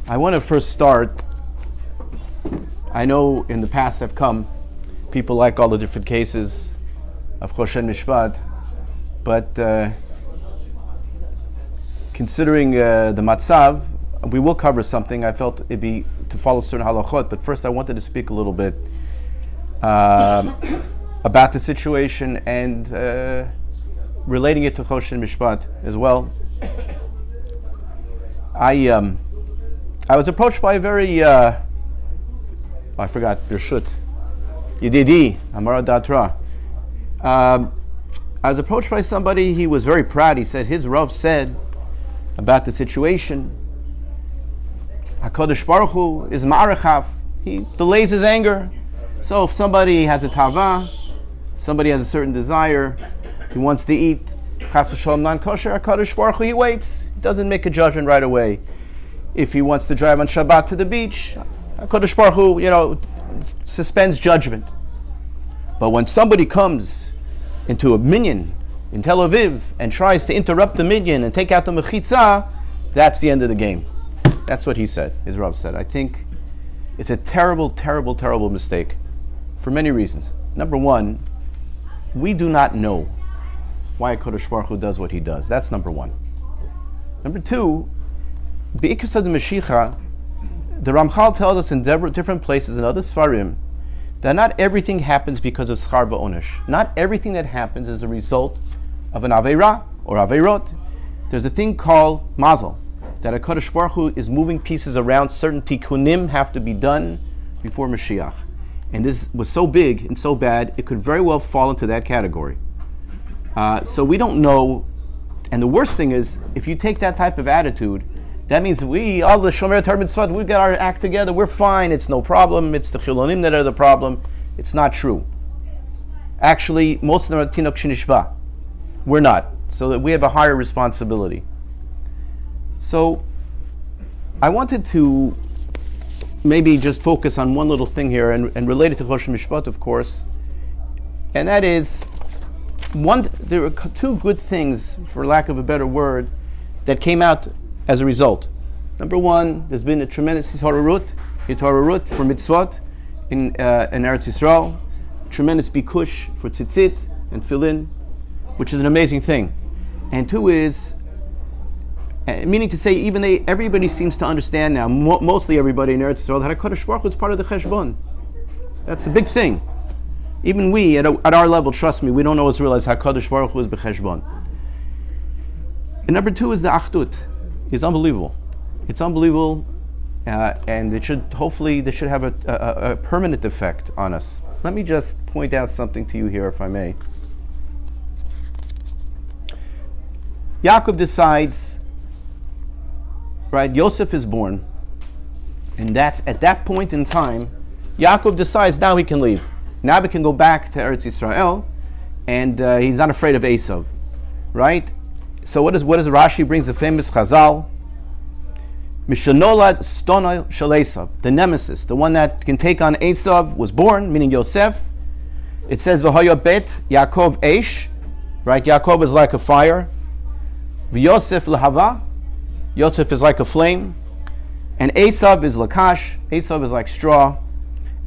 I want to first start. I know in the past have come people like all the different cases of Choshen Mishpat, but considering the matzav, we will cover something. I felt it'd be to follow certain halachot, but first I wanted to speak a little bit about the situation and relating it to Choshen Mishpat as well. I was approached by a very I forgot Birshut Yedidi Amara Datra. I was approached by somebody. He was very proud. He said his Rav said about the situation, HaKadosh Baruch Hu is ma'arechaf. He delays his anger. So if somebody has a tava, somebody has a certain desire, he wants to eat chas v'shalom non-kosher, HaKadosh Baruch Hu, he waits. He doesn't make a judgment right away. If he wants to drive on Shabbat to the beach, HaKadosh Baruch Hu, suspends judgment. But when somebody comes into a minyan in Tel Aviv and tries to interrupt the minyan and take out the mechitza, that's the end of the game. That's what he said, his Rav said. I think it's a terrible, terrible, terrible mistake for many reasons. Number one, we do not know why HaKadosh Baruch Hu does what he does. That's number one. Number two, Be'ikos the Mashiach, the Ramchal tells us in different places in other Sfarim that not everything happens because of schar v'onesh. Not everything that happens is a result of an aveira or aveirot. There's a thing called mazel, that HaKadosh Baruch Hu is moving pieces around. Certain tikkunim have to be done before Mashiach. And this was so big and so bad, it could very well fall into that category. So we don't know. And the worst thing is, if you take that type of attitude, that means all the Shomer Torah Mitzvot, we got our act together, we're fine, it's no problem, it's the Chilonim that are the problem. It's not true. Actually, most of them are Tinok Shinishba. We're not. So that we have a higher responsibility. So, I wanted to maybe just focus on one little thing here and relate it to Choshen Mishpat, of course. And that is, there were two good things, for lack of a better word, that came out as a result. Number one, there's been a tremendous hitararut for mitzvot in Eretz Yisrael, tremendous bikush for tzitzit and filin, which is an amazing thing. And two is, meaning to say, everybody seems to understand now, mostly everybody in Eretz Yisrael, that HaKadosh Baruch Hu is part of the cheshbon. That's a big thing. Even we, at our level, trust me, we don't always realize HaKadosh Baruch Hu is b'cheshbon. And number two is the achdut. It's unbelievable. It's unbelievable, and this should have a permanent effect on us. Let me just point out something to you here, if I may. Yaakov decides, right, Yosef is born, and that's at that point in time, Yaakov decides now he can leave. Now he can go back to Eretz Yisrael, and he's not afraid of Esav, right? So what is Rashi brings a famous Chazal? Mishanolad Stono Shel Esav, the nemesis, the one that can take on Esav, was born, meaning Yosef. It says V'hoya bet Yaakov Eish, right? Yaakov is like a fire. V'Yosef Lahava, Yosef is like a flame, and Esav is Lakash. Esav is like straw.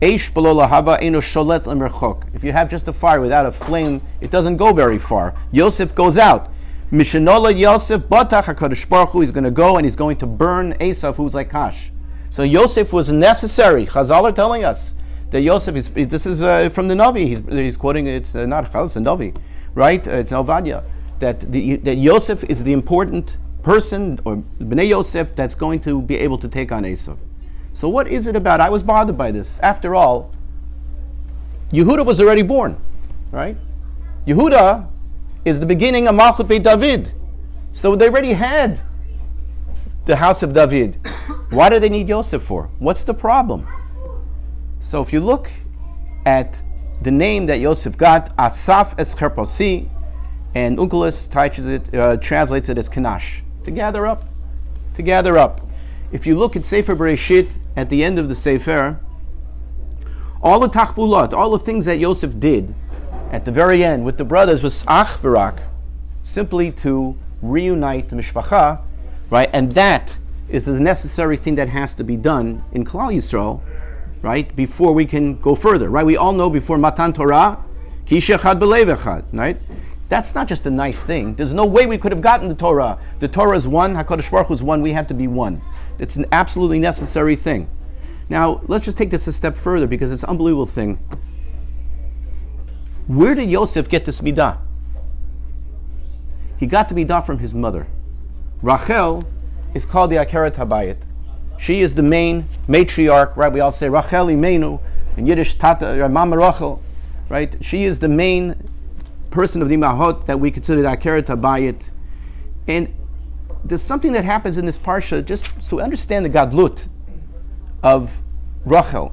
Eish below Lahava eno sholet lemerchok. If you have just a fire without a flame, it doesn't go very far. Yosef goes out. Mishanola Yosef Batach HaKadosh Baruch Hu, he's going to go and he's going to burn Esav, who's like Kash. So Yosef was necessary. Chazal are telling us that Yosef is, this is from the Navi, he's quoting, it's not Chal, it's a Navi, right? It's Novadia. That Yosef is the important person, or Bnei Yosef, that's going to be able to take on Esav. So what is it about? I was bothered by this. After all, Yehuda was already born, right? Yehuda is the beginning of Malchut Beit David. So they already had the house of David. Why do they need Yosef for? What's the problem? So if you look at the name that Yosef got, Asaf es Cherposi, and Unkelos translates it as Kanash, to gather up. If you look at Sefer Bereshit, at the end of the Sefer, all the tachbulat, all the things that Yosef did at the very end with the brothers was ach v'rak, simply to reunite the mishpacha, right? And that is a necessary thing that has to be done in Klal Yisrael, right, before we can go further, right? We all know before Matan Torah, Kish Echad B'Lev Echad, right? That's not just a nice thing. There's no way we could have gotten the Torah. The Torah is one, HaKadosh Baruch Hu is one, we have to be one. It's an absolutely necessary thing. Now, let's just take this a step further because it's an unbelievable thing. Where did Yosef get this midah? He got the midah from his mother. Rachel is called the Akeret Habayit. She is the main matriarch, right? We all say Rachel Imenu, in Yiddish, Tata, Mama Rachel, right? She is the main person of the Imahot that we consider the Akeret Habayit. And there's something that happens in this parsha, just so we understand the Gadlut of Rachel,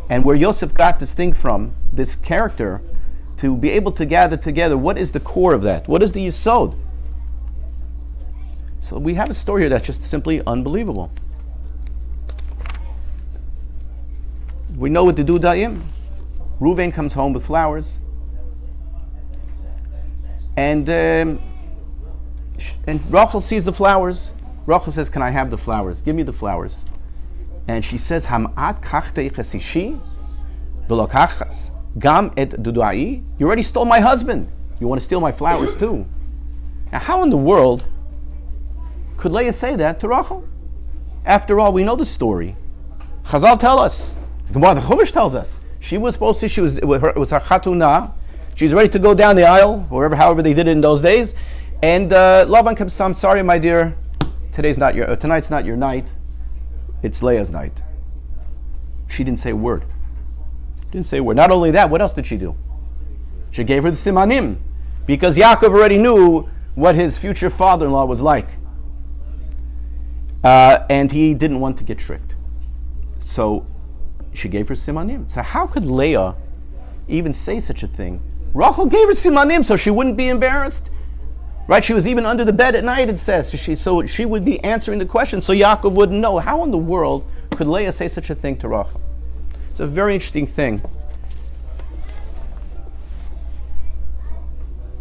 and where Yosef got this thing from, this character, to be able to gather together. What is the core of that? What is the Yisod? So we have a story here that's just simply unbelievable. We know what to do, Dayan. Reuven comes home with flowers. And Rachel sees the flowers. Rachel says, "Can I have the flowers? Give me the flowers." And she says, "Ham'at kachtei chesishi v'lokachas gam et duduai." You already stole my husband. You want to steal my flowers too? Now, how in the world could Leah say that to Rachel? After all, we know the story. Chazal tell us. The Gemara, the Chumash tells us. She was supposed to. It was her chatunah. She's ready to go down the aisle, however they did it in those days. And Lavan comes, "I'm sorry, my dear. Tonight's not your night. It's Leah's night." She didn't say a word. Not only that, what else did she do? She gave her the simanim, because Yaakov already knew what his future father-in-law was like. And he didn't want to get tricked. So she gave her simanim. So how could Leah even say such a thing? Rachel gave her simanim so she wouldn't be embarrassed. Right? She was even under the bed at night, it says. So she would be answering the question so Yaakov wouldn't know. How in the world could Leah say such a thing to Rachel? It's a very interesting thing.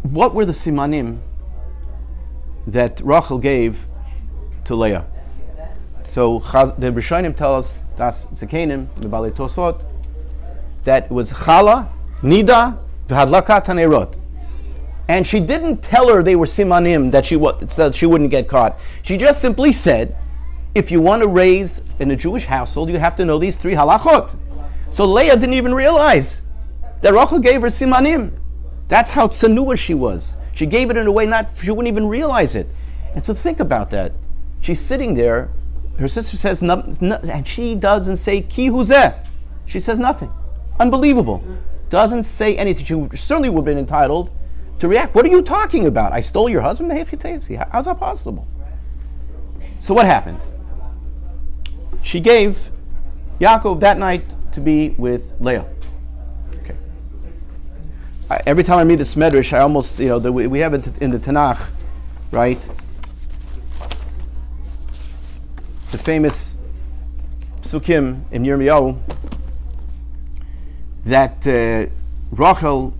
What were the simanim that Rachel gave to Leah? So the Rishonim tell us, das Zekenim, the Balei Tosfot, that it was Chala, Nida, V'hadlakat Hanerot. And she didn't tell her they were simanim, that she wouldn't get caught. She just simply said, if you want to raise in a Jewish household, you have to know these 3 halachot. So Leah didn't even realize that Rachel gave her simanim. That's how tsanua she was. She gave it in a way she wouldn't even realize it. And so think about that. She's sitting there, her sister says, and she doesn't say, ki huzeh. She says nothing. Unbelievable. Doesn't say anything. She certainly would have been entitled to react. What are you talking about? I stole your husband? How's that possible? So what happened? She gave Yaakov that night to be with Leah. Okay. Every time I read this medrash, I almost, we have it in the Tanakh, right? The famous psukim in Yirmiyahu that Rachel,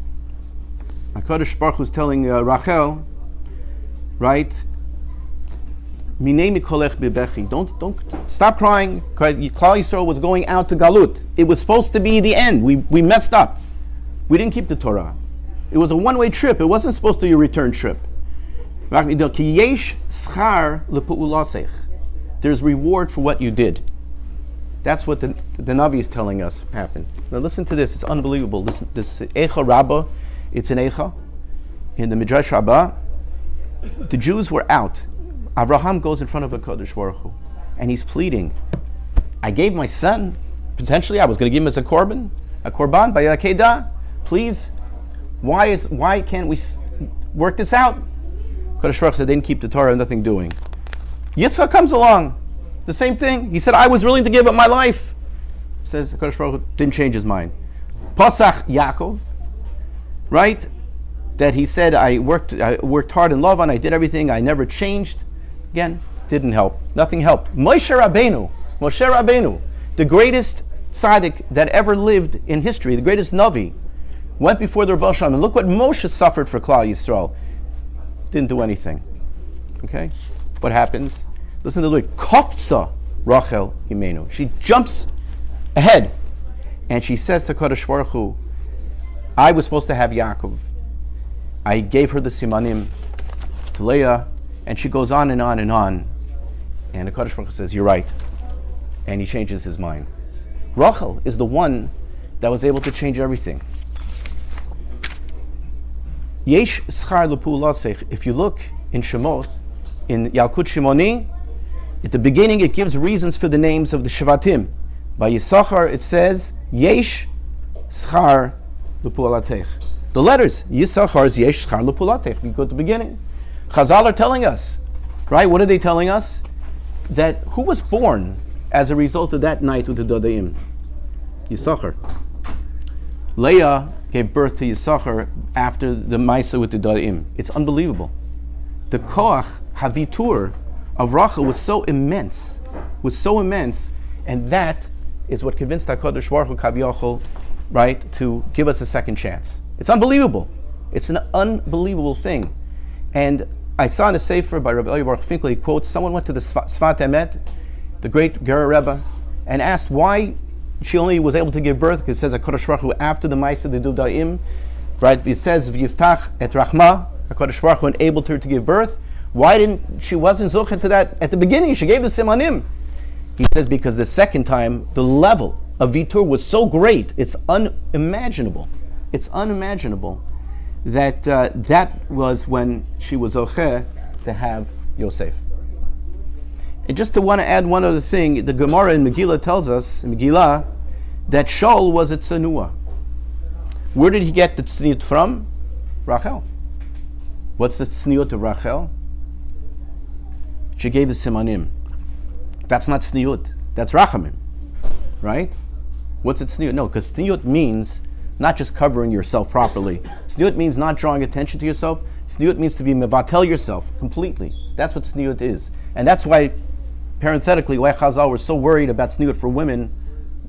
HaKadosh Baruch Hu is telling Rachel, right? Minei mikolech bebechi. Don't stop crying. Klal Yisrael was going out to Galut. It was supposed to be the end. We messed up. We didn't keep the Torah. It was a one-way trip. It wasn't supposed to be a return trip. Ki yesh schar lepu'ulasech. There's reward for what you did. That's what the Navi is telling us happened. Now listen to this. It's unbelievable. This Echa Rabbah, it's an Echa in the Midrash Rabbah. The Jews were out. Avraham goes in front of HaKadosh Baruch Hu, and he's pleading, I gave my son, potentially I was going to give him as a korban by Yakedah. Please, why can't we work this out? HaKadosh Baruch Hu said they didn't keep the Torah, nothing doing. Yitzchak comes along, the same thing. He said, I was willing to give up my life. Says HaKadosh Baruch Hu didn't change his mind. Pasach Yaakov, right? That he said, I worked hard in Lavan, I did everything, I never changed. Again, didn't help. Nothing helped. Moshe Rabbeinu, the greatest tzaddik that ever lived in history, the greatest Navi, went before the Rebbe Shalom, and look what Moshe suffered for Klal Yisrael. Didn't do anything. Okay? What happens? Listen to the word. Kofza Rachel Imenu. She jumps ahead and she says to Kadosh Baruch Hu, I was supposed to have Yaakov. I gave her the simanim to Leah, and she goes on and on and on. And the Kadosh Baruch Hu says, you're right. And he changes his mind. Rachel is the one that was able to change everything. Yesh schar l'pu'ulasech. If you look in Shemot, in Yalkut Shimoni, at the beginning it gives reasons for the names of the Shvatim. By Yisachar it says, Yesh schar l'pu'ulatech. The letters, Yisachar is Yesh schar l'pu'ulatech. We go to the beginning. Chazal are telling us, right? What are they telling us? That who was born as a result of that night with the Dodaim? Yisachar. Leah gave birth to Yisachar after the Maisa with the Dodaim. It's unbelievable. The koach havitur of Rachel was so immense, and that is what convinced HaKadosh Baruch Hu Kaviyachol, right, to give us a second chance. It's unbelievable. It's an unbelievable thing. And I saw in a sefer by Rabbi Baruch Finkel, he quotes, someone went to the Sfat Emet, the great Ger Rebbe, and asked why she only was able to give birth, because it says HaKadosh Baruch Hu after the Maisa the Dudaim, right, it says V'yiftach et Rachma, HaKadosh Baruch Hu enabled her to give birth. Why didn't she wasn't zocheh to that at the beginning? She gave the simanim. He says because the second time the level of vitur was so great, it's unimaginable. It's unimaginable that that was when she was zocheh to have Yosef. And just to want to add one other thing, the Gemara in Megillah tells us, in Megillah, that Shaul was a tsanua. Where did he get the tzniut from? Rachel. What's the tzniut of Rachel? She gave the simanim. That's not tzniut. That's rachamim. Right? What's it tzniut? No, because tzniut means not just covering yourself properly. Tzniut means not drawing attention to yourself. Tzniut means to be mevatel yourself completely. That's what tzniut is. And that's why, parenthetically, why Chazal were so worried about tzniut for women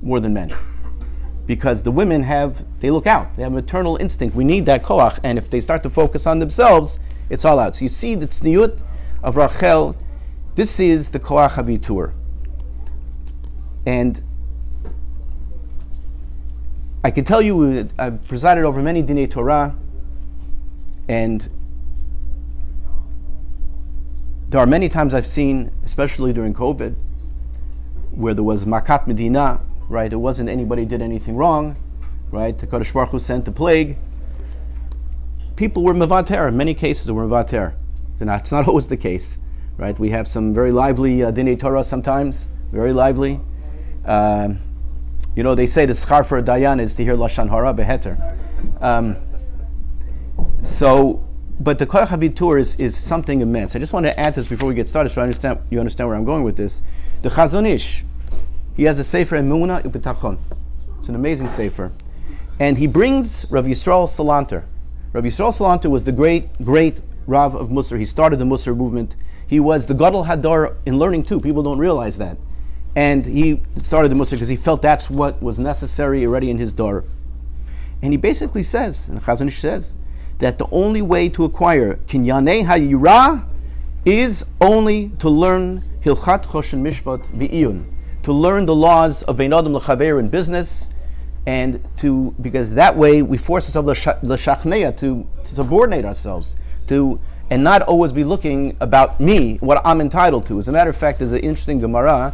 more than men. Because the women they look out. They have a maternal instinct. We need that koach. And if they start to focus on themselves, it's all out. So you see the tzniut of Rachel. This is the koach havitur. And I can tell you, I've presided over many Dinei Torah, and there are many times I've seen, especially during COVID, where there was Makat Medina, right? It wasn't anybody did anything wrong, right? The Kadosh Baruch Hu sent the plague. People were mevater. In many cases, they were mevater. It's not always the case, right? We have some very lively Dinei Torah sometimes, very lively. They say the schar for a Dayan is to hear Lashon Hara beheter. But the koach havitur is something immense. I just want to add this before we get started, so you understand where I'm going with this. The Chazon Ish, he has a sefer Emuna Ubitachon. It's an amazing sefer, and he brings Rav Yisrael Salanter. Rav Yisrael Salanter was the great Rav of Musar. He started the Musar movement. He was the Gadol Hadar in learning too. People don't realize that. And he started the Musar because he felt that's what was necessary already in his Dar. And he basically says, and Chazon Ish says, that the only way to acquire Kinyanei HaYira is only to learn Hilchat Choshen Mishpat V'iyun, to learn the laws of Bein Adam L'Chaver in business, and because that way we force ourselves l'shachneya, to subordinate ourselves, and not always be looking about me, what I'm entitled to. As a matter of fact, there's an interesting Gemara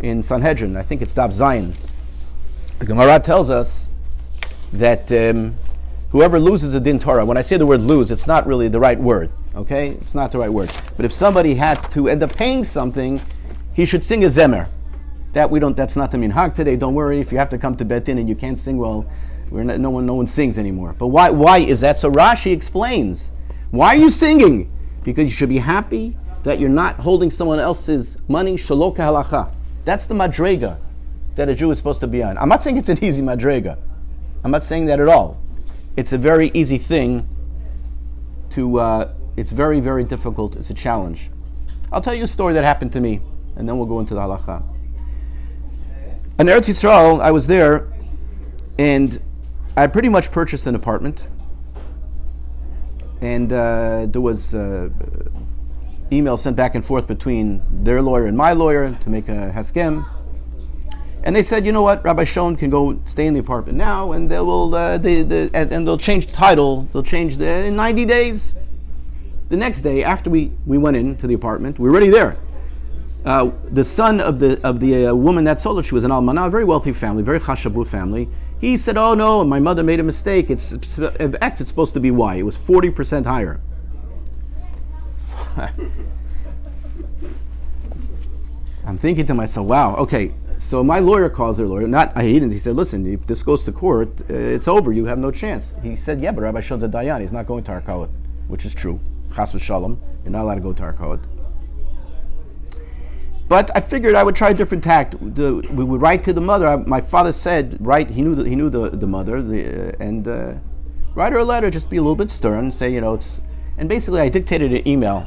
in Sanhedrin, I think it's Daf Zayin. The Gemara tells us that whoever loses a din Torah, when I say the word lose, it's not really the right word, okay? It's not the right word. But if somebody had to end up paying something, he should sing a zemer. That's not the minhag today. Don't worry, if you have to come to Bet Din and you can't sing well, no one sings anymore. But why is that? So Rashi explains, why are you singing? Because you should be happy that you're not holding someone else's money, shelo kehalacha. That's the madrega that a Jew is supposed to be on. I'm not saying it's an easy madrega. I'm not saying that at all. It's a very easy thing it's very, very difficult. It's a challenge. I'll tell you a story that happened to me, and then we'll go into the halacha. In Eretz Yisrael, I was there, and I pretty much purchased an apartment. And there was emails sent back and forth between their lawyer and my lawyer to make a haskem. And they said, you know what, Rabbi Schoen can go stay in the apartment now, and they will, and they'll change the title. They'll change in 90 days. The next day, after we went into the apartment, we were already there. The son of the woman that sold it, she was an almanah, a very wealthy family, very chashabu family. He said, "Oh no, my mother made a mistake. It's X. It's supposed to be Y. It was 40% higher." So, I'm thinking to myself, "Wow, okay." So my lawyer calls their lawyer. He didn't. He said, "Listen, if this goes to court, it's over. You have no chance." He said, "Yeah, but Rabbi Schoen's a Dayan. He's not going to Harkaot," which is true. Chas v'shalom. You're not allowed to go to Harkaot. But I figured I would try a different tact. We would write to the mother. My father said, he knew the mother, and write her a letter. Just be a little bit stern. Say, it's. And basically, I dictated an email,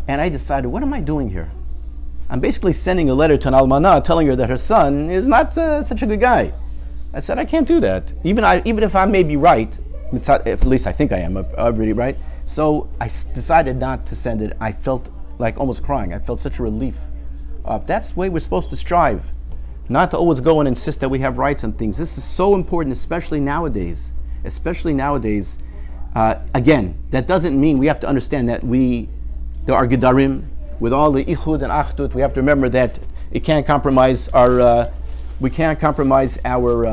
and I decided, what am I doing here? I'm basically sending a letter to an almanah telling her that her son is not such a good guy. I said, I can't do that. Even if I may be right, at least I think I am, I'm really right. So I decided not to send it. I felt like almost crying. I felt such a relief. That's the way we're supposed to strive. Not to always go and insist that we have rights on things. This is so important, especially nowadays. Again, that doesn't mean we have to understand that there are gedarim, with all the ichud and achdut. We have to remember that it can't compromise we can't compromise our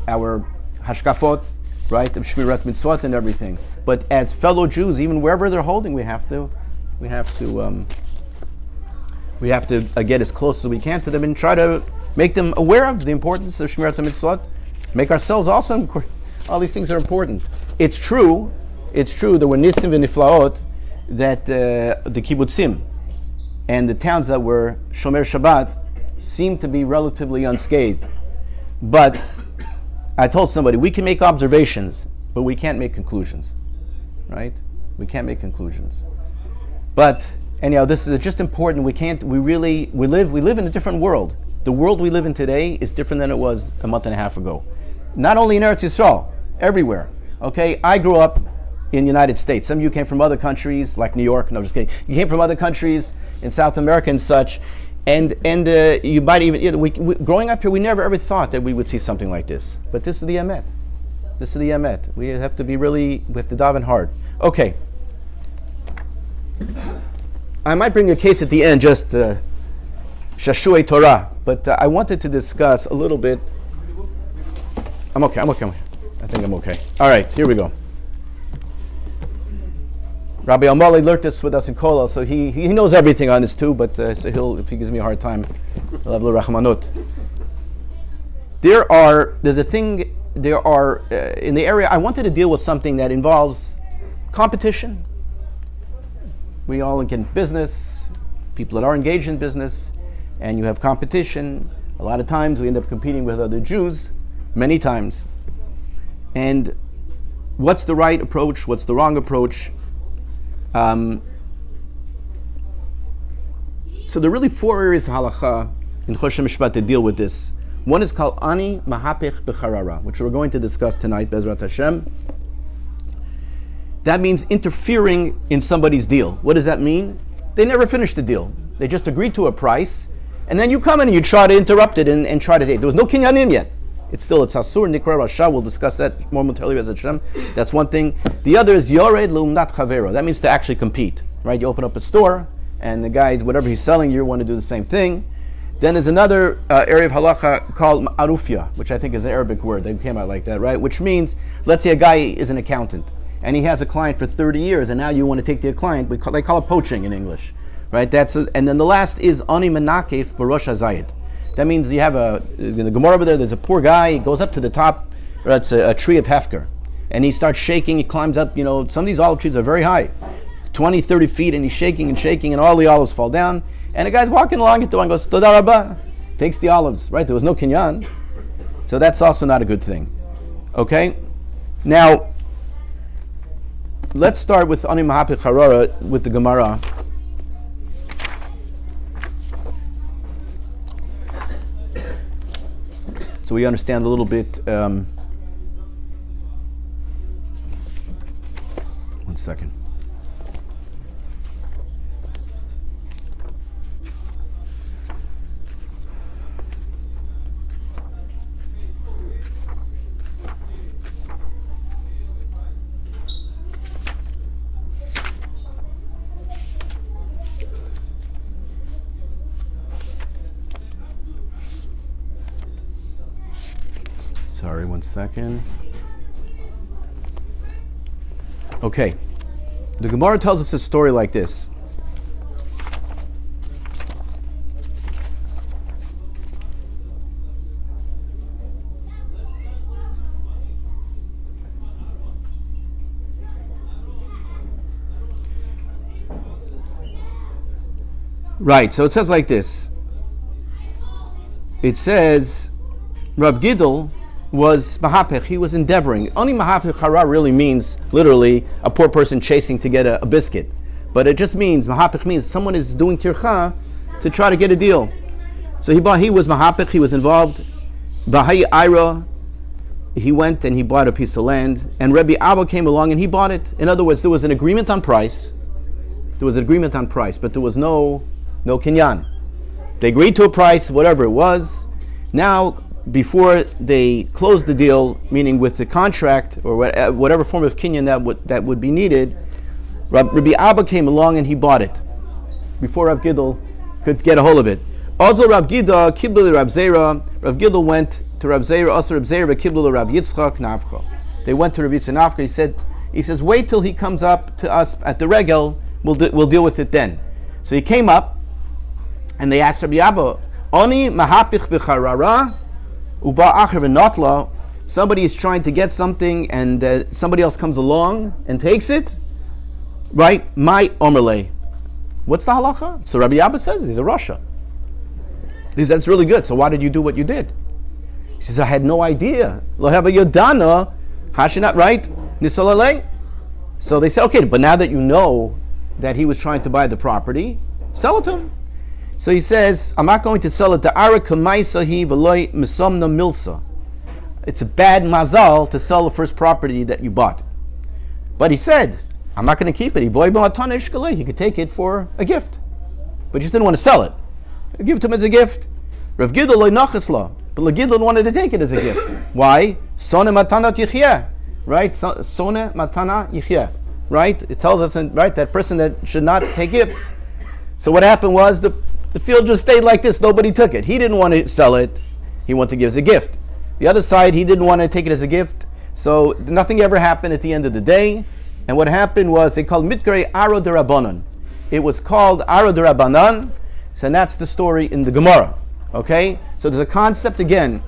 hashkafot, right, of shmirat mitzvot and everything. But as fellow Jews, even wherever they're holding, we have to get as close as we can to them and try to make them aware of the importance of shmirat mitzvot. Make ourselves also important. All these things are important. It's true. There were nisim v'niflaot that the kibbutzim and the towns that were Shomer Shabbat seemed to be relatively unscathed. But I told somebody, we can make observations, but we can't make conclusions, right? We can't make conclusions. But anyhow, this is just important. We live in a different world. The world we live in today is different than it was a month and a half ago. Not only in Eretz Yisrael, everywhere. Okay, I grew up in the United States. Some of you came from other countries, like New York. No, just kidding. You came from other countries in South America and such, and you might even, growing up here, we never ever thought that we would see something like this. But this is the emet. This is the emet. We have to daven hard. Okay. I might bring a case at the end, just Shashuei Torah, but I wanted to discuss a little bit. I'm okay. I think I'm okay. All right, here we go. Rabbi Almali learned this with us in Kola, so he knows everything on this too, but so if he gives me a hard time, he'll have a little rachmanut. In the area, I wanted to deal with something that involves competition. We all get in business, people that are engaged in business, and you have competition. A lot of times we end up competing with other Jews, many times. And what's the right approach? What's the wrong approach? So there are really four areas of halacha in Choshen Mishpat to deal with this. One is called Ani Mahapech Becharara, which we're going to discuss tonight, Bezrat Hashem. That means interfering in somebody's deal. What does that mean? They never finished the deal. They just agreed to a price, and then you come in and you try to interrupt it and try to take. There was no kinyanim yet. It's Asur Nikra Rasha. We'll discuss that momentarily as Hashem. That's one thing. The other is Yored Lumnat Chavero. That means to actually compete, right? You open up a store, and the guy, whatever he's selling, you want to do the same thing. Then there's another area of halacha called Arufia, which I think is an Arabic word. They came out like that, right? Which means, let's say a guy is an accountant, and he has a client for 30 years, and now you want to take the client. They call it poaching in English, right? And then the last is Ani Menakef Barosh Hazayit. That means you have in the Gemara over there, there's a poor guy, he goes up to the top, it's a tree of Hefker, and he starts shaking, he climbs up, some of these olive trees are very high, 20, 30 feet, and he's shaking, and all the olives fall down, and the guy's walking along it, the one goes, Toda Rabba, takes the olives, right? There was no kinyan, so that's also not a good thing. Okay? Now, let's start with Ani Mahapich Harara, with the Gemara. So we understand a little bit. One second. Sorry, 1 second. Okay. The Gemara tells us a story like this. Right, so it says like this. It says, Rav Gidl was mahapech, he was endeavoring. Only mahapech hara really means, literally, a poor person chasing to get a biscuit. But it just means, mahapech means someone is doing tircha to try to get a deal. So he was mahapech, he was involved. Bahayi Ira, he went and he bought a piece of land. And Rabbi Abba came along and he bought it. In other words, there was an agreement on price. There was an agreement on price, but there was no kinyan. They agreed to a price, whatever it was. Now, before they closed the deal, meaning with the contract or whatever form of kinyan that would be needed, Rabbi Abba came along and he bought it before Rav Gidl could get a hold of it. Also, Rav Gidl kiblu Rav Zera. Rav Gidl went to Rav Zera. Also, Rav Zera kiblu Rav Yitzchak Navcha. They went to Rav Yitzchak Navcha. He says, wait till he comes up to us at the regel. We'll deal with it then. So he came up. And they asked Rabbi Abba, Oni mahapich b'charara uba acher v'notla. Somebody is trying to get something and somebody else comes along and takes it. Right? My omerle. What's the halacha? So Rabbi Abba says he's a Rasha. He says, that's really good. So why did you do what you did? He says, I had no idea. Lo hava yodana hashinat, right? Nisolale. So they said, okay, but now that you know that he was trying to buy the property, sell it to him. So he says, I'm not going to sell it to Ara Kamaisahi Veloy Misomna Milsa. It's a bad mazal to sell the first property that you bought. But he said, I'm not going to keep it. He could take it for a gift. But he just didn't want to sell it. Give it to him as a gift. Rav Gidl loy nachasla. But Rav Gidl wanted to take it as a gift. Why? Sone matana yichya. Right? Sone matana yichya. Right? It tells us, right, that person that should not take gifts. So what happened was the field just stayed like this. Nobody took it. He didn't want to sell it. He wanted to give it as a gift. The other side, he didn't want to take it as a gift. So nothing ever happened at the end of the day. And what happened was they called Mitkari Aro de Rabbanan. It was called Aro de Rabbanan. So that's the story in the Gemara. Okay? So there's a concept again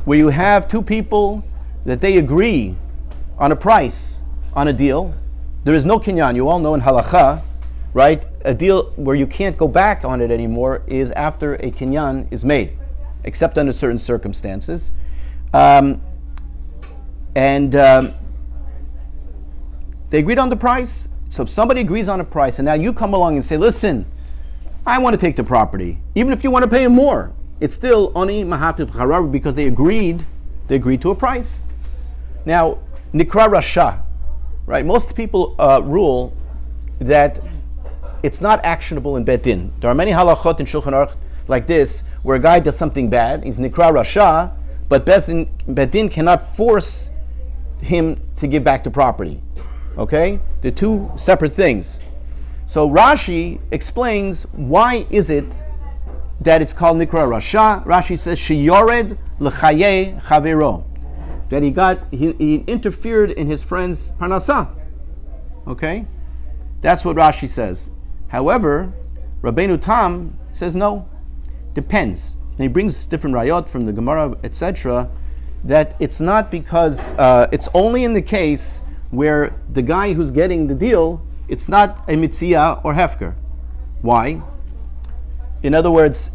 where you have two people that they agree on a price, on a deal. There is no kinyan. You all know in halacha, right? A deal where you can't go back on it anymore is after a kinyan is made, except under certain circumstances. They agreed on the price. So if somebody agrees on a price and now you come along and say, listen, I want to take the property. Even if you want to pay him more, it's still oni mahapib charav because they agreed to a price. Now, nikra rasha, right? Most people rule that it's not actionable in Bet Din. There are many halachot in Shulchan Aruch like this, where a guy does something bad, he's nikra rasha, but Bet Din cannot force him to give back the property. Okay? They're two separate things. So Rashi explains why is it that it's called nikra rasha. Rashi says, sheyored l'chaye chavero. That he interfered in his friend's parnasah. Okay? That's what Rashi says. However, Rabbeinu Tam says no, depends. And he brings different rayot from the Gemara, etc., that it's not because, it's only in the case where the guy who's getting the deal, it's not a mitzia or hefker. Why? In other words,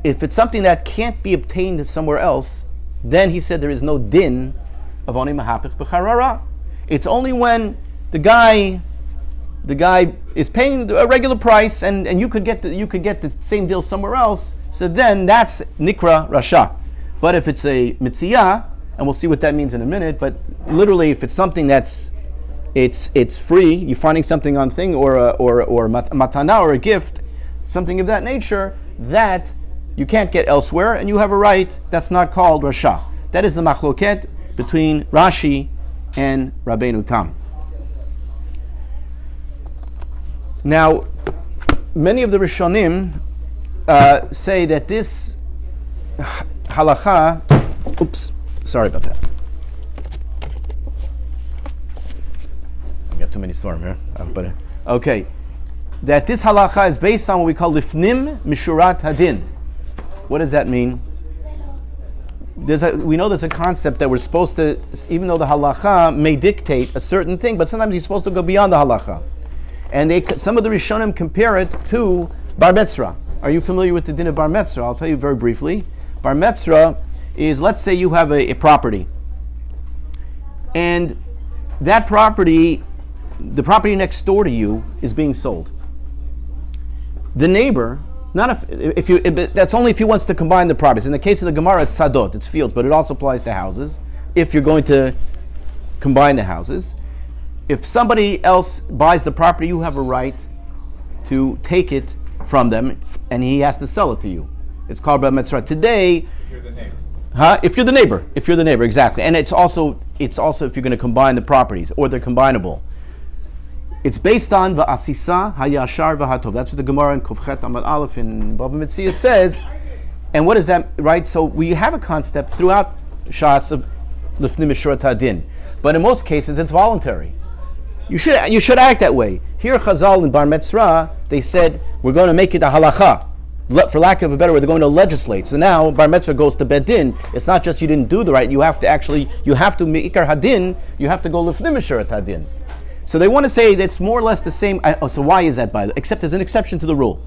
if it's something that can't be obtained somewhere else, then he said there is no din of oni mahapich b'charara. It's only when the guy is paying a regular price and you could get the same deal somewhere else, so then that's nikra rasha. But if it's a mitziyah, and we'll see what that means in a minute, but literally if it's something that's it's free, you're finding something on thing or matana or a gift, something of that nature, that you can't get elsewhere and you have a right, that's not called rasha. That is the machloket between Rashi and Rabbeinu Tam. Now, many of the Rishonim say that this halacha, Sorry about that. I got too many storm here. Okay. That this halacha is based on what we call lifnim mishurat hadin. What does that mean? We know there's a concept that we're supposed to, even though the halacha may dictate a certain thing, but sometimes you're supposed to go beyond the halacha. And some of the Rishonim compare it to bar mitzvah. Are you familiar with the din of bar mitzvah? I'll tell you very briefly. Bar mitzvah is, let's say you have a property. And that property, the property next door to you, is being sold. The neighbor, that's only if he wants to combine the properties. In the case of the Gemara, it's sadot, it's fields, but it also applies to houses. If you're going to combine the houses, if somebody else buys the property, you have a right to take it from them, and he has to sell it to you. It's called bar mitzvah. Today, if you're the neighbor. If you're the neighbor, exactly. And it's also if you're going to combine the properties, or they're combinable. It's based on va'asisa hayashar v'hatov. That's what the Gemara in Kufchet Amad Aleph in Bava Metzia says. And what is that, right? So we have a concept throughout Shas of lifnim mishurat hadin, but in most cases it's voluntary. You should act that way. Here, Chazal in Bar Mitzvah, they said we're going to make it a halacha. For lack of a better word, they're going to legislate. So now Bar Mitzvah goes to Bet Din. It's not just you didn't do the right. You have to me'ikar hadin. You have to go lifnim mishurat hadin. So they want to say that's more or less the same. So why is that, by the way? Except there's an exception to the rule.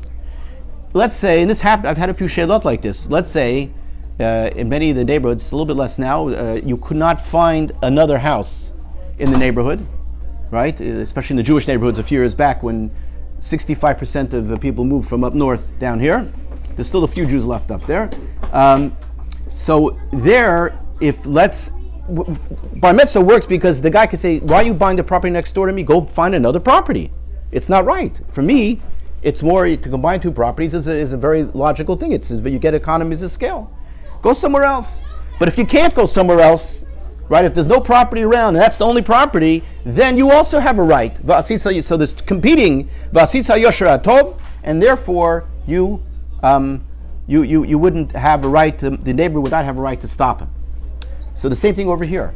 Let's say, and this happened, I've had a few shailot like this. Let's say, in many of the neighborhoods, it's a little bit less now, you could not find another house in the neighborhood, right? Especially in the Jewish neighborhoods a few years back when 65% of the people moved from up north down here. There's still a few Jews left up there. So there, bar mitzvah works because the guy could say, why are you buying the property next door to me? Go find another property. It's not right. For me, it's more to combine two properties is a very logical thing. You get economies of scale. Go somewhere else. But if you can't go somewhere else, right, if there's no property around and that's the only property, then you also have a right. So there's competing v'asisa yosher atov, and therefore you wouldn't have a right the neighbor would not have a right to stop him. So the same thing over here.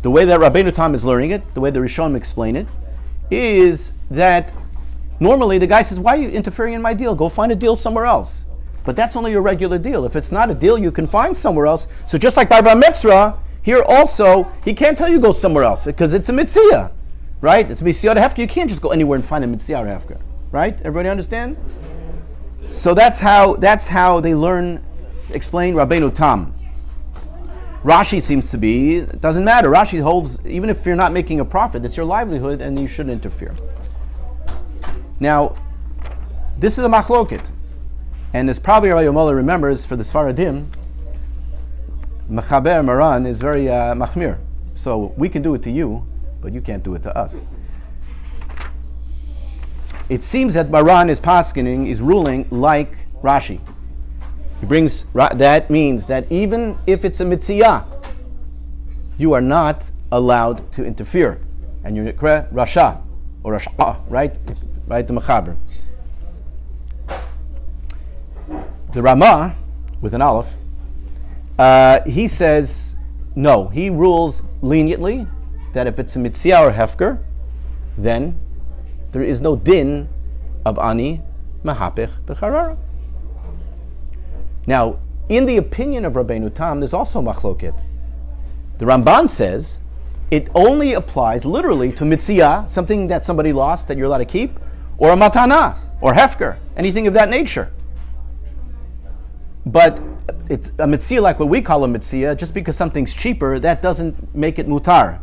The way that Rabbeinu Tam is learning it, the way the Rishonim explain it, is that normally the guy says, why are you interfering in my deal? Go find a deal somewhere else. But that's only your regular deal. If it's not a deal, you can find somewhere else. So just like by bar mitzvah, here also, he can't tell you go somewhere else because it's a mitzvah, right? It's a mitzvah hefker. You can't just go anywhere and find a mitzvah hefker, right? Everybody understand? So that's how they explain Rabbeinu Tam. Rashi seems to be, it doesn't matter. Rashi holds, even if you're not making a profit, it's your livelihood and you shouldn't interfere. Now, this is a machloket. And as probably Rabbi Yomola remembers, for the Sfaradim, Mechaber Maran is very machmir. So we can do it to you, but you can't do it to us. It seems that Maran is paskening, is ruling like Rashi. He brings, that means that even if it's a mitzvah, you are not allowed to interfere. And you kre Rasha, or Rasha, right? Right, the Mechaber. The Ramah, with an Aleph, he says, no, he rules leniently that if it's a mitzvah or hefker, then there is no din of ani mahapich b'charara. Now, in the opinion of Rabbeinu Tam, there's also machloket. The Ramban says it only applies literally to mitzvah, something that somebody lost that you're allowed to keep, or a matana, or hefker, anything of that nature. But it's a mitzvah like what we call a mitzvah, just because something's cheaper, that doesn't make it mutar.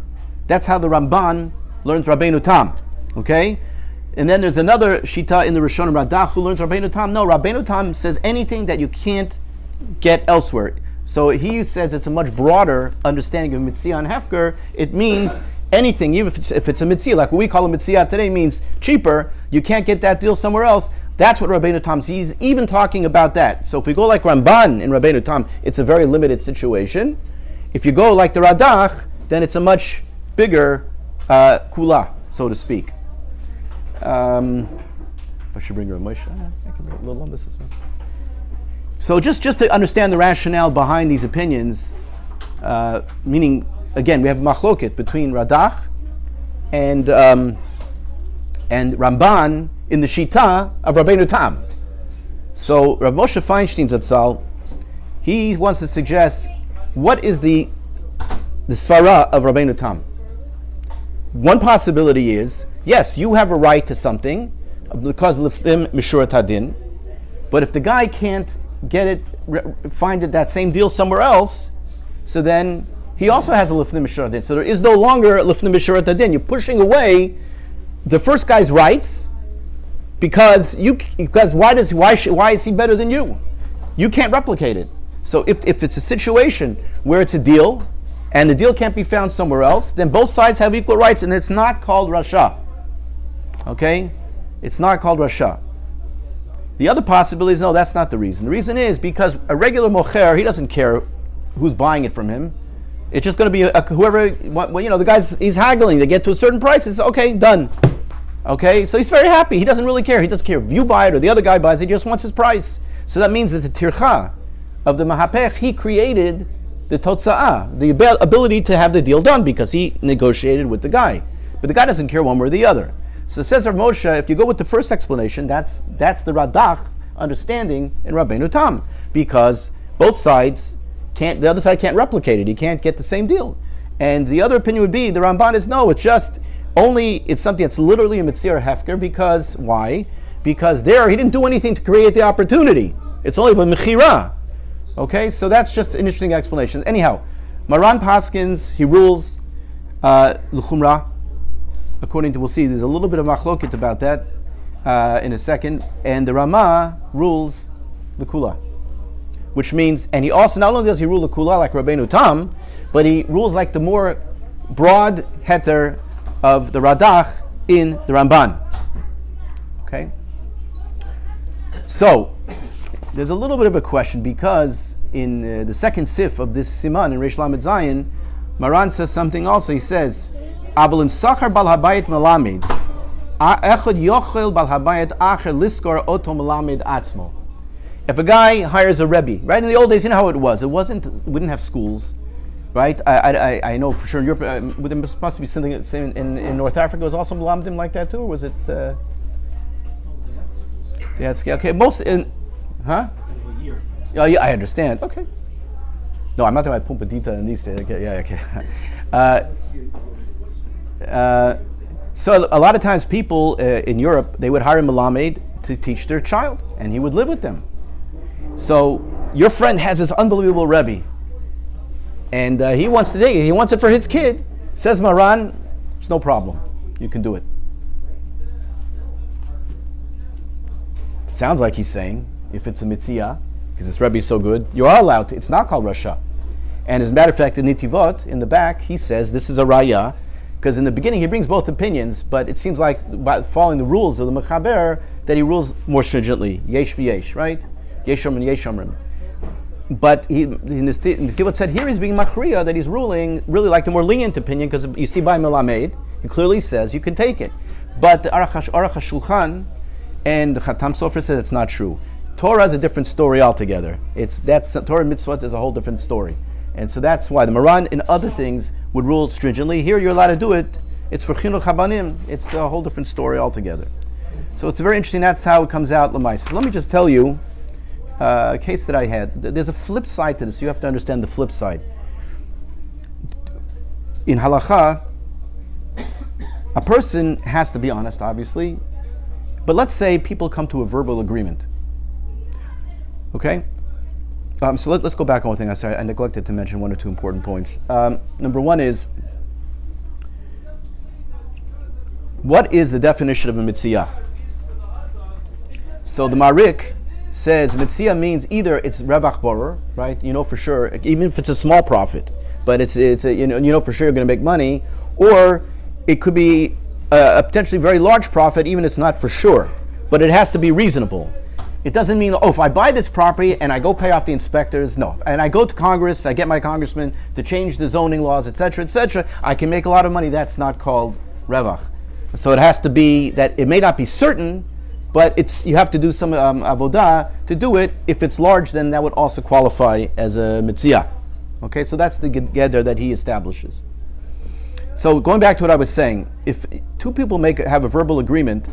That's how the Ramban learns Rabbeinu Tam. Okay? And then there's another shita in the Rishonim Radach who learns Rabbeinu Tam. No, Rabbeinu Tam says anything that you can't get elsewhere. So he says it's a much broader understanding of mitzvah and hefker. It means anything, even if it's a mitzvah, like what we call a mitzvah today, means cheaper. You can't get that deal somewhere else. That's what Rabbeinu Tam sees, even talking about that. So if we go like Ramban in Rabbeinu Tam, it's a very limited situation. If you go like the Radach, then it's a much bigger kula, so to speak. If I should bring her a Moshe, I can bring a little on this as well. So just to understand the rationale behind these opinions, Meaning, again, we have machloket between Radach and Ramban in the Shita of Rabbeinu Tam. So Rav Moshe Feinstein Zatzal, he wants to suggest what is the svara of Rabbeinu Tam. One possibility is, yes, you have a right to something because liftim mishurat hadin, but if the guy can't get it, find it that same deal somewhere else, so then he also has a lifnim mishurat hadin. So there is no longer a lifnim mishurat hadin. You're pushing away the first guy's rights because why is he better than you? You can't replicate it. So if it's a situation where it's a deal and the deal can't be found somewhere else, then both sides have equal rights, and it's not called rasha. Okay? It's not called rasha. The other possibility is, no, that's not the reason. The reason is because a regular mocher, he doesn't care who's buying it from him. It's just going to be whoever, the guy's, he's haggling. They get to a certain price, it's okay, done. Okay? So he's very happy. He doesn't really care. He doesn't care if you buy it or the other guy buys it. He just wants his price. So that means that the tircha of the mahapech, he created the totza'ah, the ability to have the deal done because he negotiated with the guy. But the guy doesn't care one way or the other. So says Rav Moshe, if you go with the first explanation, that's the Radach understanding in Rabbeinu Tam, because both sides the other side can't replicate it. He can't get the same deal. And the other opinion would be, the Ramban is no, it's something that's literally a mitzir hefker, because why? Because there he didn't do anything to create the opportunity. It's only by mechira. Okay, so that's just an interesting explanation. Anyhow, Maran Paskins, he rules l'chumra. According to, we'll see, there's a little bit of machloket about that in a second. And the Rama rules l'kula, which means, and he also, not only does he rule l'kula like Rabbeinu Tam, but he rules like the more broad heter of the Radach in the Ramban. Okay? So, there's a little bit of a question, because in the second sif of this siman in Reish Lamed Zayin, Maran says something also. He says, "Aval im sachar bal habayit melamed, echad yochel bal habayit acher liskor oto melamed atzmo." If a guy hires a Rebbe, right? In the old days, you know how it was. We didn't have schools, right? I know for sure in Europe, there must be something in North Africa was also melamedim like that too, or was it? Yeah, it's okay. Most in. Huh? Oh, yeah, I understand. Okay. No, I'm not talking about Pumpadita and these days. Okay, yeah, okay. So a lot of times people in Europe, they would hire a Melamed to teach their child, and he would live with them. So your friend has this unbelievable Rebbe, and he wants to take it. He wants it for his kid. Says Maran, it's no problem. You can do it. Sounds like he's saying, if it's a mitzvah, because this Rebbe is so good, you are allowed to. It's not called rasha. And as a matter of fact, in Nitivot, in the back, he says this is a raya, because in the beginning he brings both opinions, but it seems like by following the rules of the Mechaber, that he rules more stringently. Yesh v'yesh, right? Yeshom and yeshomrim. But in the Nitivot said here he's being machriya, that he's ruling really like the more lenient opinion, because you see by Melamed, he clearly says you can take it. But the Aruch HaShulchan and the Chatam Sofer said it's not true. Torah is a different story altogether. Torah and mitzvot is a whole different story. And so that's why the Maran in other things would rule stringently. Here you're allowed to do it. It's for chinuch habanim. It's a whole different story altogether. So it's very interesting. That's how it comes out l'mais. So let me just tell you a case that I had. There's a flip side to this. You have to understand the flip side. In halacha, a person has to be honest, obviously. But let's say people come to a verbal agreement. Okay? So let's go back on one thing. I neglected to mention one or two important points. Number one is, what is the definition of a mitzvah? So the Marik says mitzvah means either it's revach borer, right? You know for sure, even if it's a small profit, but it's you know for sure you're going to make money, or it could be a potentially very large profit, even if it's not for sure, but it has to be reasonable. It doesn't mean, if I buy this property and I go pay off the inspectors, no. And I go to Congress, I get my congressman to change the zoning laws, etc., I can make a lot of money. That's not called revach. So it has to be that it may not be certain, but you have to do some avodah to do it. If it's large, then that would also qualify as a mitzvah. Okay, so that's the geder that he establishes. So going back to what I was saying, if two people have a verbal agreement,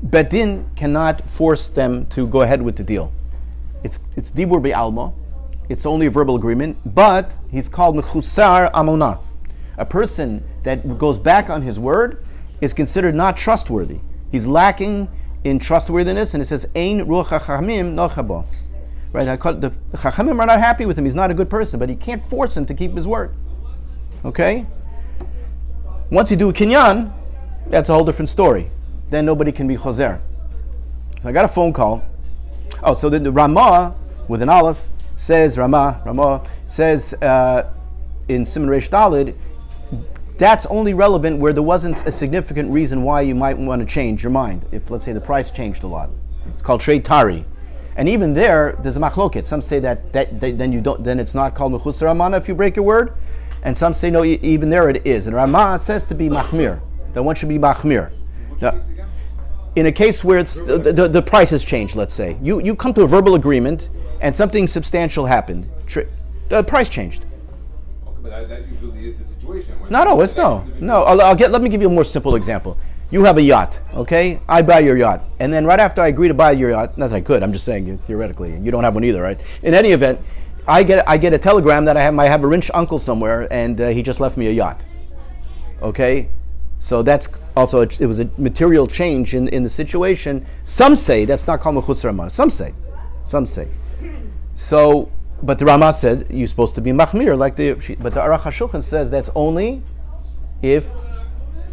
Bet Din cannot force them to go ahead with the deal. It's dibur be'alma. It's only a verbal agreement, but he's called mechusar amonah. A person that goes back on his word is considered not trustworthy. He's lacking in trustworthiness, and it says ein ruach chachamim nochabo. Right? The chachamim are not happy with him. He's not a good person, but he can't force him to keep his word. Okay. Once you do a kinyan, that's a whole different story. Then nobody can be choser. So I got a phone call. Oh, so the Ramah with an aleph says Ramah says in Siman Reish Daled, that's only relevant where there wasn't a significant reason why you might want to change your mind. If, let's say, the price changed a lot, it's called trade tari, and even there's a machloket. Some say that then you don't, then it's not called mechusar amana if you break your word. And some say no, even there it is. And Ramah says to be machmir, that one should be machmir. Now, in a case where the price has changed, let's say, you come to a verbal agreement and something substantial happened, the price changed. Okay, but that usually is the situation. No. Let me give you a more simple example. You have a yacht, okay? I buy your yacht, and then right after I agree to buy your yacht, not that I could, I'm just saying theoretically, you don't have one either, right? In any event, I get a telegram that I have a rich uncle somewhere, and he just left me a yacht. Okay, so that's also it was a material change in the situation. Some say that's not called mechusar amana. Some say. So, but the Ramah said you're supposed to be machmir but the Aruch HaShulchan says that's only if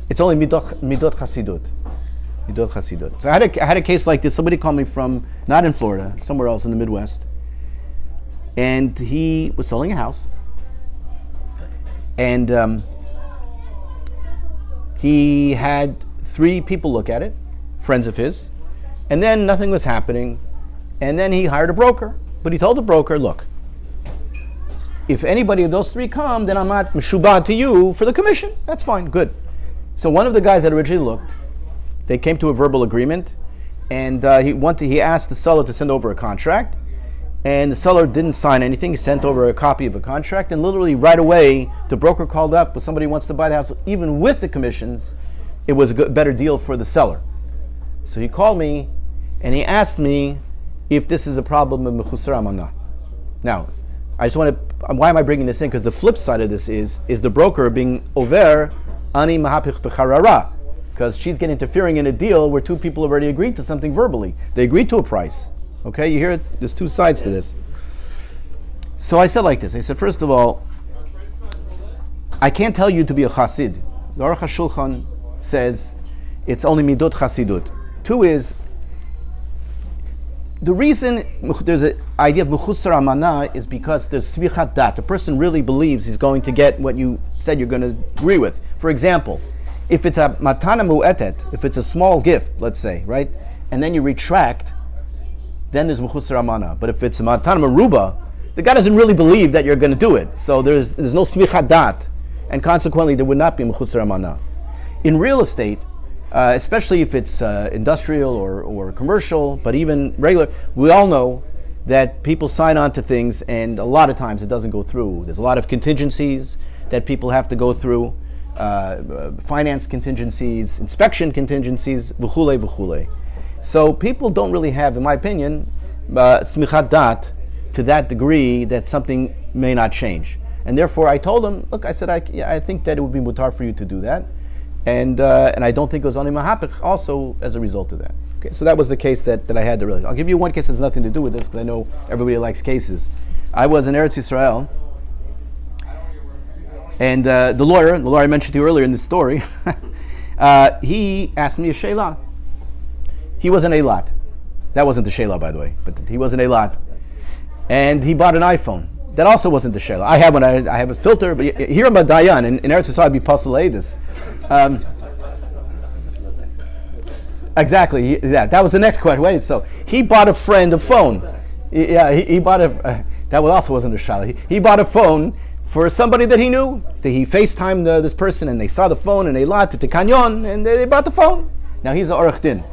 it's only midot chasidut. Midot chasidut. So I had a case like this. Somebody called me from not in Florida, somewhere else in the Midwest. And he was selling a house, and he had 3 people look at it, friends of his, and then nothing was happening, and then he hired a broker. But he told the broker, look, if anybody of those 3 come, then I'm not meshubad to you for the commission. That's fine, good. So one of the guys that originally looked, they came to a verbal agreement, and he asked the seller to send over a contract. And the seller didn't sign anything. He sent over a copy of a contract, and literally right away, the broker called up, but somebody wants to buy the house. Even with the commissions, it was a better deal for the seller. So he called me, and he asked me if this is a problem with mechusar amana. Now, I just want to, why am I bringing this in? Because the flip side of this is the broker being over ani mahapich b'charara, because she's getting interfering in a deal where 2 people already agreed to something verbally. They agreed to a price. Okay, you hear it? There's 2 sides to this. So I said like this. I said, first of all, I can't tell you to be a chassid. The Aruch HaShulchan says it's only midot chasidut. 2 is, the reason there's an idea of mechusar amana is because there's svichat dat. The person really believes he's going to get what you said you're going to agree with. For example, if it's a matana mu'etet, if it's a small gift, let's say, right, and then you retract, then there's mechusar amana. But if it's a matana meruba, the guy doesn't really believe that you're going to do it. So there's no svichat dat, and consequently there would not be mechusar amana. In real estate, especially if it's industrial or commercial, but even regular, we all know that people sign on to things, and a lot of times it doesn't go through. There's a lot of contingencies that people have to go through, finance contingencies, inspection contingencies, v'chule, v'chule. So people don't really have, in my opinion, smichat dat to that degree that something may not change. And therefore I told him, look, I said, I think that it would be mutar for you to do that. And I don't think it was only mahapich also as a result of that. Okay, so that was the case that I had to really. I'll give you one case that has nothing to do with this because I know everybody likes cases. I was in Eretz Yisrael, and the lawyer I mentioned to you earlier in the story, he asked me a sheila. He was in Eilat. That wasn't the sheila, by the way, but he was in Eilat. And he bought an iPhone. That also wasn't the sheila. I have one. I have a filter, but here I'm a Dayan. In Eretz Yisrael, I'd be pasul this. Exactly. That was the next question. Wait, so he bought a friend a phone. He bought a. That also wasn't a sheila. He bought a phone for somebody that he knew. He FaceTimed this person, and they saw the phone, and they Eilat at the canyon, and they bought the phone. Now he's an orach din.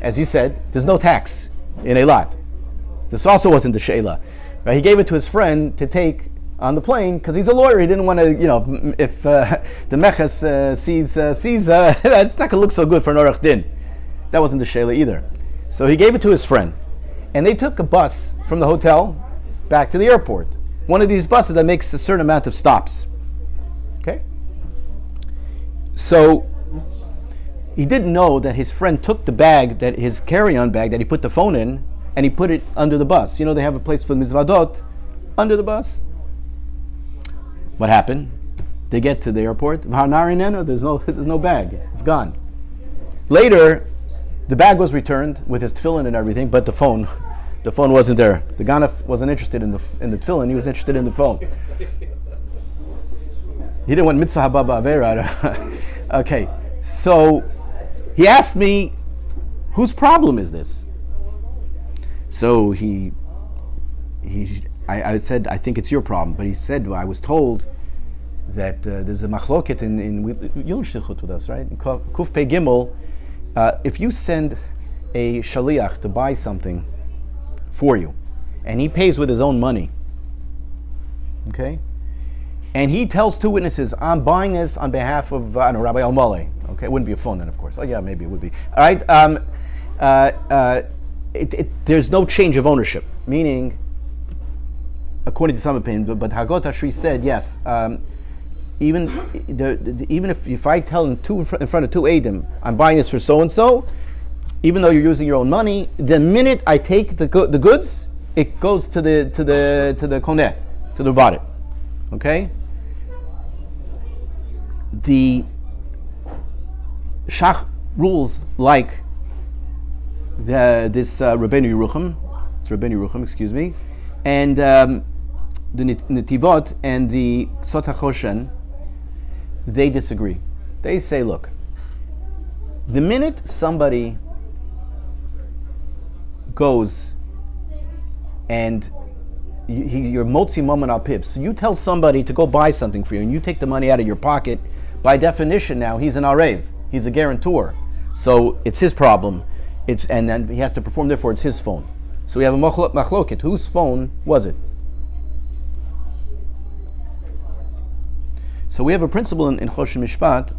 As you said, there's no tax in Eilat. This also wasn't the sheila. Right? He gave it to his friend to take on the plane because he's a lawyer. He didn't want to, if the meches sees, it's not going to look so good for an orach din. That wasn't the shayla either. So he gave it to his friend. And they took a bus from the hotel back to the airport. One of these buses that makes a certain amount of stops. Okay? So he didn't know that his friend took the bag, that his carry-on bag that he put the phone in, and he put it under the bus. They have a place for mizvadot under the bus. What happened? They get to the airport. There's no bag. It's gone. Later, the bag was returned with his tefillin and everything, but the phone wasn't there. The ganef wasn't interested in the tefillin. He was interested in the phone. He didn't want mitzvah hababa avera. Okay, so he asked me, whose problem is this? So I said, I think it's your problem. But he said, well, I was told that there's a machloket you'll shlichut with us, right? In Kuf Pei Gimel, if you send a shaliach to buy something for you, and he pays with his own money, okay? And he tells two witnesses, I'm buying this on behalf of, Rabbi Al-Maleh. Okay, it wouldn't be a phone then, of course. Oh yeah, maybe it would be. All right, there's no change of ownership, meaning, according to some opinion, but Hagot Hashri said, yes, even if I tell in front of two Eidim, I'm buying this for so-and-so, even though you're using your own money, the minute I take the goods, it goes to the koneh, to the bought it. Okay? The Shach rules like this Rabbeinu Yerucham, excuse me, and the Netivot and the Sot HaChoshen, they disagree. They say, look, the minute somebody goes and you're motzi moment al pib, so you tell somebody to go buy something for you and you take the money out of your pocket, by definition now he's an arev, he's a guarantor, so it's his problem, and then he has to perform, therefore it's his phone. So we have a machloket. Whose phone was it? So we have a principle in Choshen Mishpat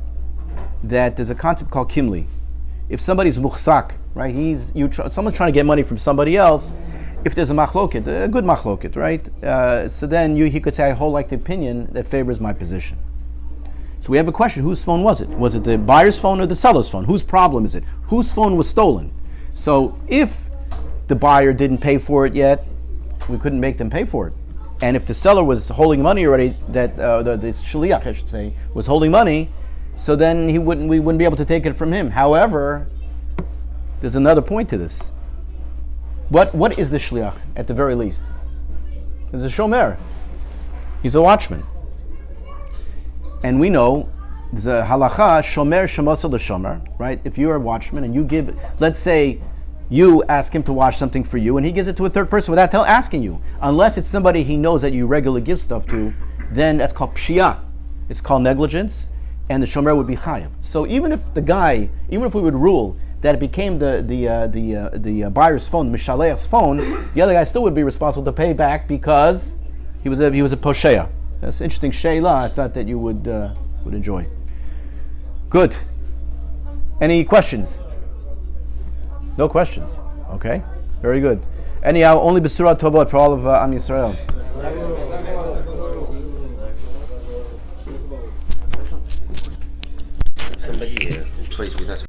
that there's a concept called kimli. If somebody's muchsak, right? Someone's trying to get money from somebody else. If there's a machloket, a good machloket, right? So then he could say, I hold like the opinion that favors my position. So we have a question: whose phone was it? Was it the buyer's phone or the seller's phone? Whose problem is it? Whose phone was stolen? So if the buyer didn't pay for it yet, we couldn't make them pay for it. And if the seller was holding money already, the shaliach, I should say, was holding money, so then we wouldn't be able to take it from him. However, there's another point to this. What is the shliach at the very least? He's a shomer. He's a watchman. And we know there's a halacha shomer shemosel l'shomer, right? If you're a watchman and you give, let's say, you ask him to wash something for you, and he gives it to a third person without asking you. Unless it's somebody he knows that you regularly give stuff to, then that's called pshia. It's called negligence, and the shomer would be chayav. So even if we would rule that it became the buyer's phone, the mishaleach's phone, the other guy still would be responsible to pay back because he was a posheya. That's an interesting shayla. I thought that you would enjoy. Good. Any questions? No questions. Okay. Very good. Anyhow, only Besurah Tovot for all of Am Yisrael. Somebody who plays with us.